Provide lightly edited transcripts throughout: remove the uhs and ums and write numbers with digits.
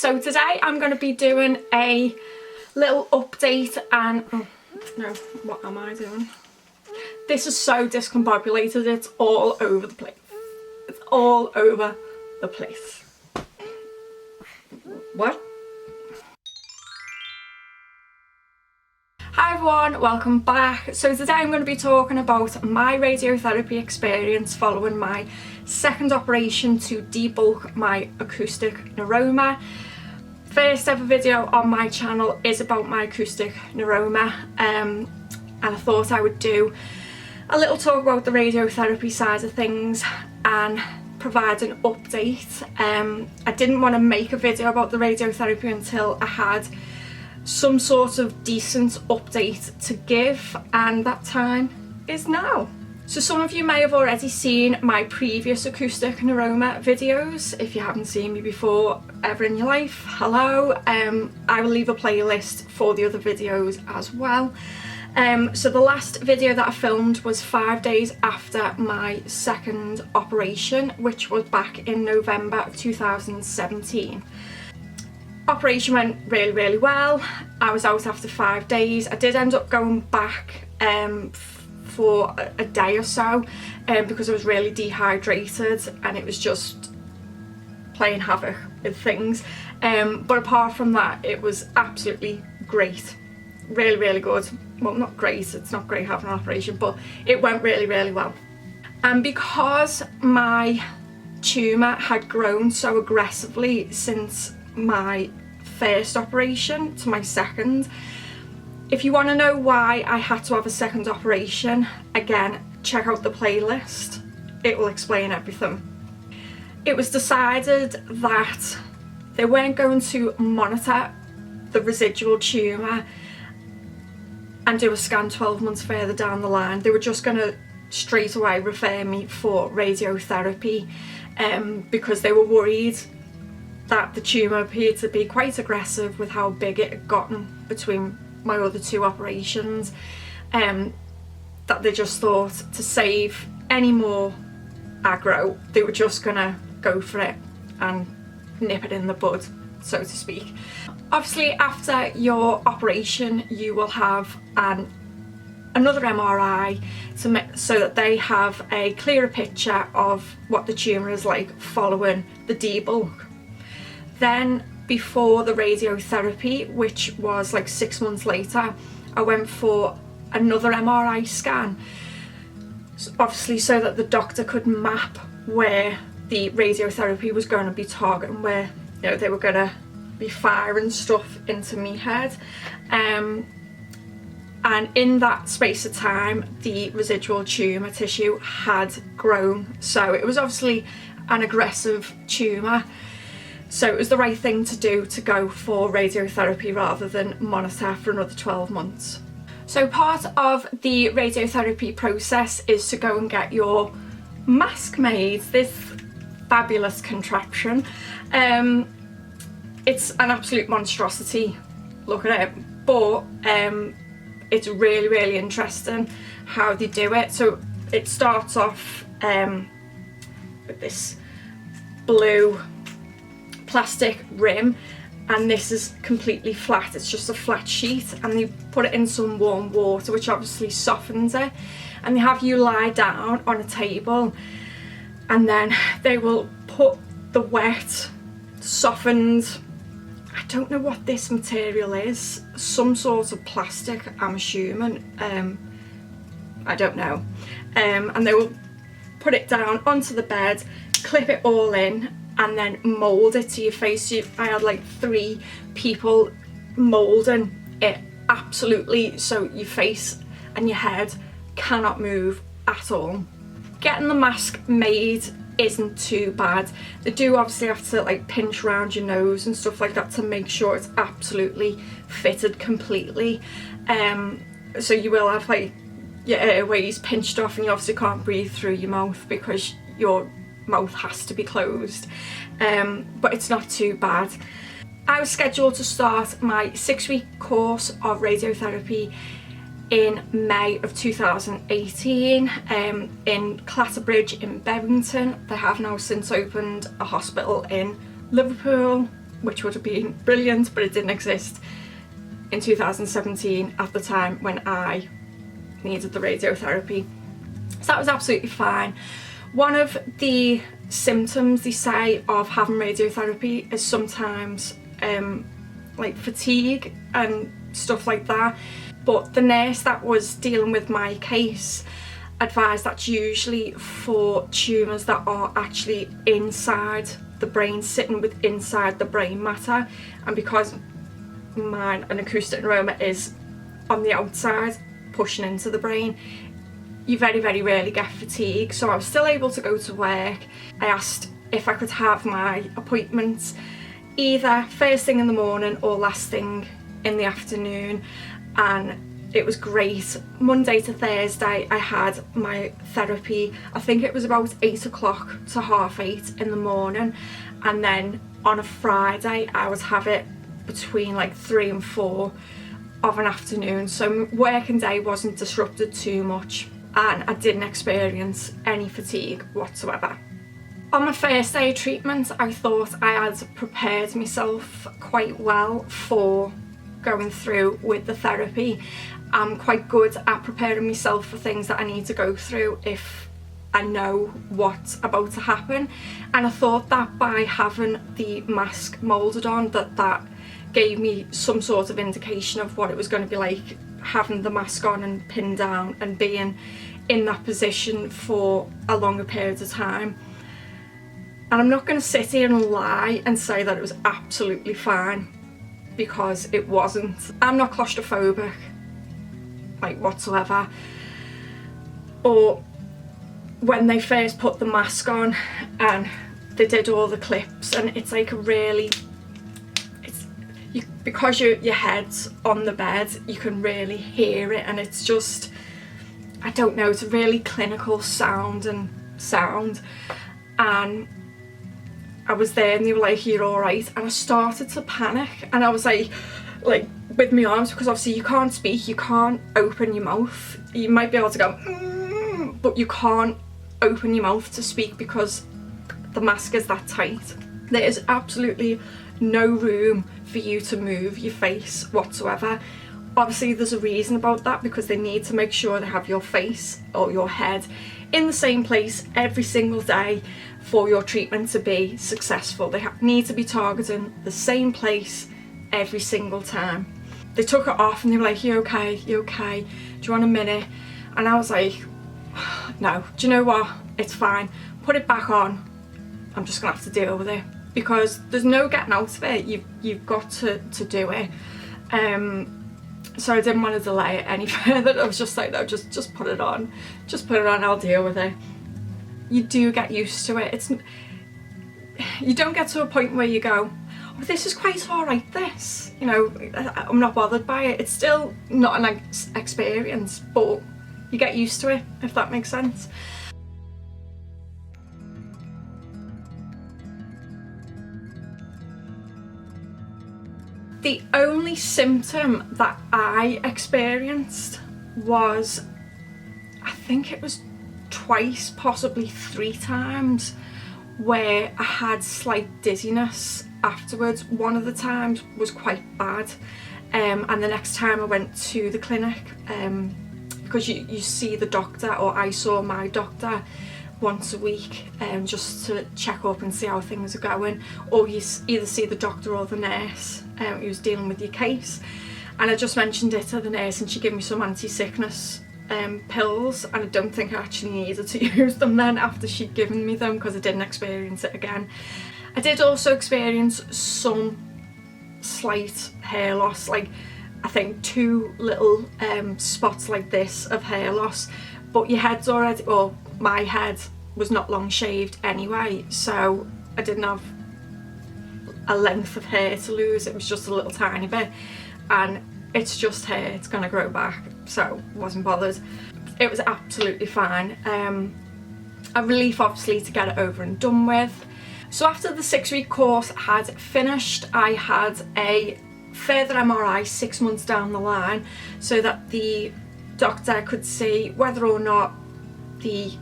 So today I'm going to be doing a little update and, oh no, what am I doing? This is so discombobulated, it's all over the place. It's all over the place. What? Hi everyone, welcome back. So today I'm going to be talking about my radiotherapy experience following my second operation to debulk my acoustic neuroma. First ever video on my channel is about my acoustic neuroma, and I thought I would do a little talk about the radiotherapy side of things and provide an update. I didn't want to make a video about the radiotherapy until I had some sort of decent update to give, and that time is now. So some of you may have already seen my previous acoustic neuroma videos. If you haven't seen me before ever in your life, hello. I will leave a playlist for the other videos as well. So the last video that I filmed was 5 days after my second operation, which was back in November of 2017. Operation went really well. I was out after 5 days. I did end up going back for a day or so because I was really dehydrated and it was just playing havoc with things. But apart from that, it was absolutely great. Really good. Well, not great, it's not great having an operation, but it went really well. And because my tumour had grown so aggressively since my first operation to my second, if you want to know why I had to have a second operation, again, check out the playlist, it will explain everything. It was decided that they weren't going to monitor the residual tumour and do a scan 12 months further down the line. They were just going to straight away refer me for radiotherapy because they were worried that the tumour appeared to be quite aggressive with how big it had gotten between my other two operations, that they just thought to save any more aggro, they were just gonna go for it and nip it in the bud, so to speak. Obviously after your operation you will have another MRI so that they have a clearer picture of what the tumour is like following the debulk. Then before the radiotherapy, which was like 6 months later, I went for another MRI scan, obviously so that the doctor could map where the radiotherapy was going to be targeting, where, you know, they were going to be firing stuff into me head. And in that space of time the residual tumour tissue had grown, so it was obviously an aggressive tumour. So it was the right thing to do to go for radiotherapy rather than monitor for another 12 months. So part of the radiotherapy process is to go and get your mask made, this fabulous contraption. It's an absolute monstrosity, look at it, but it's really interesting how they do it. So it starts off with this blue plastic rim, and this is completely flat, it's just a flat sheet, and they put it in some warm water which obviously softens it, and they have you lie down on a table, and then they will put the wet softened, I don't know what this material is, some sort of plastic I'm assuming, I don't know, and they will put it down onto the bed, clip it all in, and then mould it to your face. I had like 3 people moulding it absolutely, so your face and your head cannot move at all. Getting the mask made isn't too bad. They do obviously have to like pinch around your nose and stuff like that to make sure it's absolutely fitted completely. So you will have like your airways pinched off, and you obviously can't breathe through your mouth because your mouth has to be closed, but it's not too bad. I was scheduled to start my 6-week course of radiotherapy in May of 2018 in Clatterbridge in Bevington. They have now since opened a hospital in Liverpool, which would have been brilliant, but it didn't exist in 2017 at the time when I needed the radiotherapy. So that was absolutely fine. One of the symptoms they say of having radiotherapy is sometimes like fatigue and stuff like that, but the nurse that was dealing with my case advised that's usually for tumours that are actually inside the brain, sitting with inside the brain matter, and because an acoustic neuroma is on the outside pushing into the brain, you very, very rarely get fatigue. So I was still able to go to work. I asked if I could have my appointments either first thing in the morning or last thing in the afternoon, and it was great. Monday to Thursday I had my therapy, I think it was about 8 o'clock to 8:30 in the morning, and then on a Friday I would have it between like 3 and 4 of an afternoon, so working day wasn't disrupted too much and I didn't experience any fatigue whatsoever. On my first day of treatment, I thought I had prepared myself quite well for going through with the therapy. I'm quite good at preparing myself for things that I need to go through if I know what's about to happen, and I thought that by having the mask moulded on that gave me some sort of indication of what it was going to be like having the mask on and pinned down and being in that position for a longer period of time. And I'm not going to sit here and lie and say that it was absolutely fine, because it wasn't. I'm not claustrophobic, like whatsoever. Or when they first put the mask on and they did all the clips, and it's like a really, because your head's on the bed, you can really hear it, and it's just, I don't know, it's a really clinical sound. And I was there and they were like, "You're all right," and I started to panic, and I was like with my arms, because obviously you can't speak, you can't open your mouth. You might be able to go but you can't open your mouth to speak because the mask is that tight. There is absolutely no room for you to move your face whatsoever. Obviously there's a reason about that, because they need to make sure they have your face or your head in the same place every single day for your treatment to be successful. They need to be targeting the same place every single time. They took it off and they were like, "You okay? You okay? Do you want a minute?" And I was like, "No, do you know what? It's fine. Put it back on. I'm just gonna have to deal with it, because there's no getting out of it. You've got to do it." So I didn't want to delay it any further. I was just like, "No, just put it on. Just put it on. I'll deal with it." You do get used to it. You don't get to a point where you go, "Oh, this is quite all right, this, you know, I'm not bothered by it." It's still not an experience, but you get used to it, if that makes sense. The only symptom that I experienced was, I think it was twice, possibly 3 times, where I had slight dizziness afterwards. One of the times was quite bad, and the next time I went to the clinic, because you see the doctor, or I saw my doctor once a week, just to check up and see how things are going, or you either see the doctor or the nurse who was dealing with your case. And I just mentioned it to the nurse and she gave me some anti-sickness pills, and I don't think I actually needed to use them then after she'd given me them, because I didn't experience it again. I did also experience some slight hair loss, like I think 2 little spots like this of hair loss, but your head's already, or my head was not long shaved anyway, so I didn't have a length of hair to lose. It was just a little tiny bit, and it's just hair, it's gonna grow back, so wasn't bothered. It was absolutely fine. A relief obviously to get it over and done with. So after the 6-week course had finished, I had a further MRI 6 months down the line, so that the doctor could see whether or not the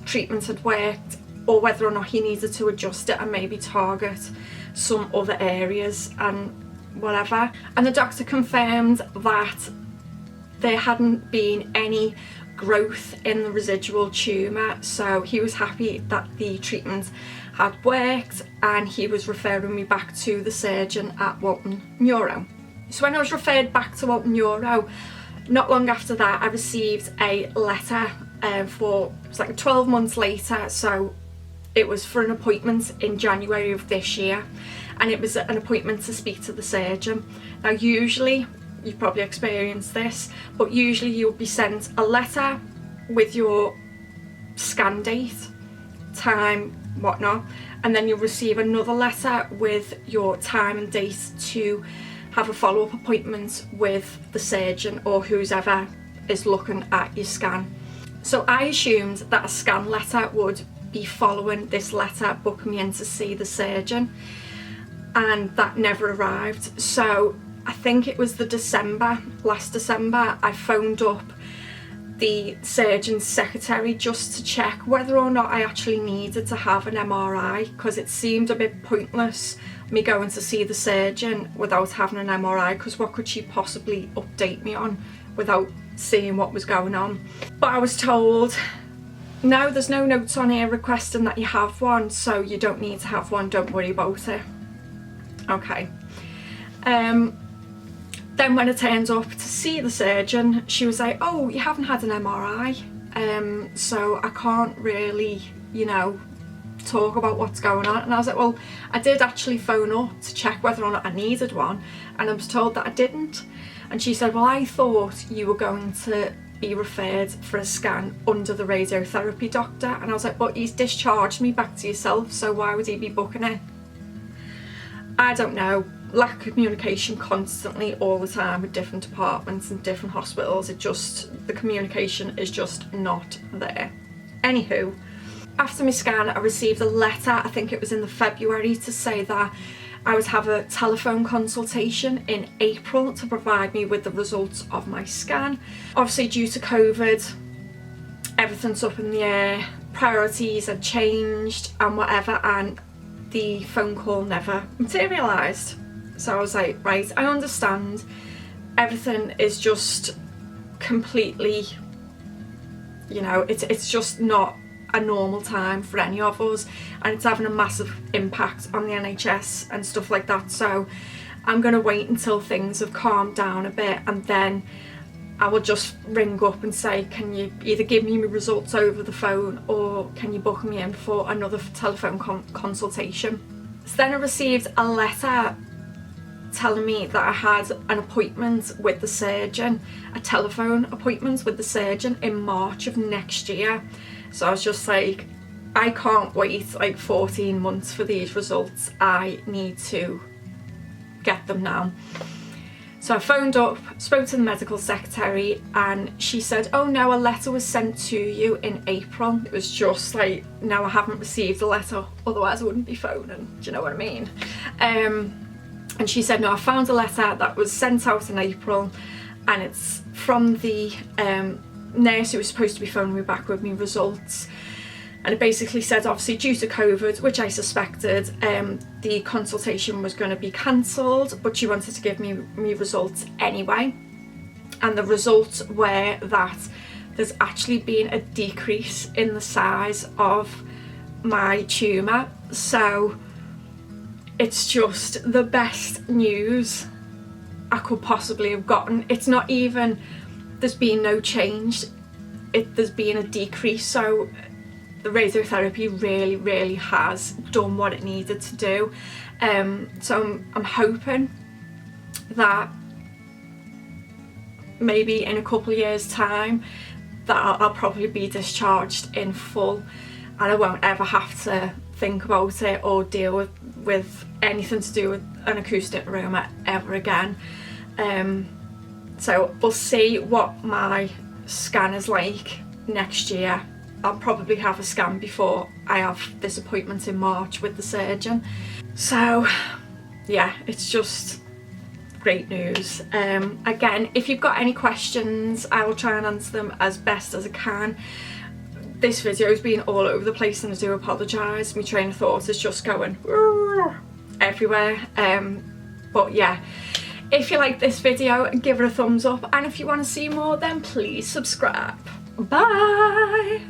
treatment had worked, or whether or not he needed to adjust it and maybe target some other areas and whatever. And the doctor confirmed that there hadn't been any growth in the residual tumour, so he was happy that the treatment had worked, and he was referring me back to the surgeon at Walton Neuro. So when I was referred back to Walton Neuro, not long after that I received a letter it's like 12 months later, so it was for an appointment in January of this year, and it was an appointment to speak to the surgeon. Now usually, you've probably experienced this, but usually you'll be sent a letter with your scan date, time, whatnot, and then you'll receive another letter with your time and date to have a follow-up appointment with the surgeon or whoever is looking at your scan. So I assumed that a scan letter would be following this letter booking me in to see the surgeon, and that never arrived. So I think it was last December, I phoned up the surgeon's secretary just to check whether or not I actually needed to have an MRI, because it seemed a bit pointless me going to see the surgeon without having an MRI, because what could she possibly update me on without seeing what was going on. But I was told, no, there's no notes on here requesting that you have one, so you don't need to have one, don't worry about it. Okay. Then when I turned up to see the surgeon, she was like, oh, you haven't had an MRI, so I can't really, talk about what's going on. And I was like, well, I did actually phone up to check whether or not I needed one, and I was told that I didn't. And she said, well, I thought you were going to be referred for a scan under the radiotherapy doctor. And I was like, but he's discharged me back to yourself, so why would he be booking it? I don't know. Lack of communication constantly all the time with different departments and different hospitals. The communication is just not there. Anywho, after my scan I received a letter, I think it was in the February, to say that I would have a telephone consultation in April to provide me with the results of my scan. Obviously due to COVID, everything's up in the air, priorities had changed and whatever, and the phone call never materialised. So I was like, right, I understand, everything is just completely, it's just not a normal time for any of us, and it's having a massive impact on the NHS and stuff like that. So I'm going to wait until things have calmed down a bit, and then I will just ring up and say, can you either give me my results over the phone, or can you book me in for another telephone consultation? So then I received a letter telling me that I had an appointment with the surgeon, a telephone appointment with the surgeon in March of next year. So I was just like, I can't wait like 14 months for these results. I need to get them now. So I phoned up, spoke to the medical secretary, and she said, oh no, a letter was sent to you in April. It was just like, no, I haven't received a letter, otherwise I wouldn't be phoning. Do you know what I mean? And she said, no, I found a letter that was sent out in April, and it's from the nurse who was supposed to be phoning me back with me results. And it basically said, obviously due to COVID, which I suspected, the consultation was going to be cancelled, but she wanted to give me results anyway. And the results were that there's actually been a decrease in the size of my tumour. So it's just the best news I could possibly have gotten. It's not even, there's been no change, there's been a decrease. So the radiotherapy really has done what it needed to do. So I'm hoping that maybe in a couple of years' time that I'll probably be discharged in full, and I won't ever have to think about it or deal with anything to do with an acoustic neuroma ever again. So we'll see what my scan is like next year. I'll probably have a scan before I have this appointment in March with the surgeon. So yeah, it's just great news. Again, if you've got any questions, I will try and answer them as best as I can. This video has been all over the place and I do apologise. My train of thought is just going. everywhere. But yeah, if you like this video, give it a thumbs up, and if you want to see more, then please subscribe. Bye!